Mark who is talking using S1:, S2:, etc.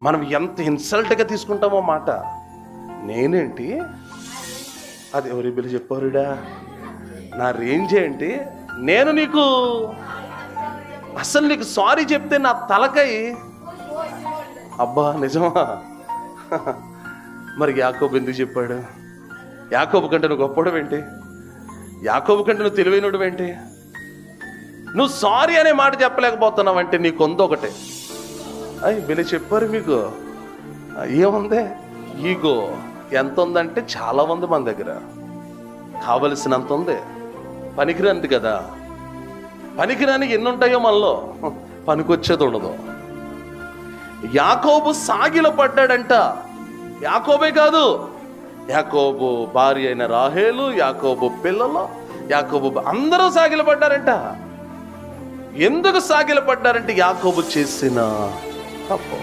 S1: మనం ఎంత ఇన్సల్ట్గా తీసుకుంటామో మాట. నేనేంటి, అది ఎవరి బిల్లు చెప్పారుడా, నా రేంజ్ ఏంటి, నేను నీకు అసలు నీకు సారీ చెప్తే నా తలకై. అబ్బా నిజమా? మరి యాకోబు ఎందుకు చెప్పాడు? యాకోబు కంటే నువ్వు గొప్పడు ఏంటి? యాకోబు కంటే నువ్వు తెలివైనడు ఏంటి? నువ్వు సారీ అనే మాట చెప్పలేకపోతున్నావంటే నీకు ఒకటే. వీళ్ళు చెప్పారు మీకు ఏముంది, ఈగో ఎంత ఉందంటే చాలా ఉంది మన దగ్గర. కావలసినంత ఉంది, పనికిరానిది కదా. పనికిరాని ఎన్ని ఉంటాయో మనలో, పనికొచ్చేది ఉండదు. యాకోబు సాగిల పడ్డాడంట. యాకోబే కాదు, యాకోబు భార్య అయిన రాహేలు, యాకోబు పిల్లలు, యాకోబు అందరూ సాగిల పడ్డారంట. ఎందుకు సాగిల పడ్డారంటే యాకోబు చేసిన తప్పు.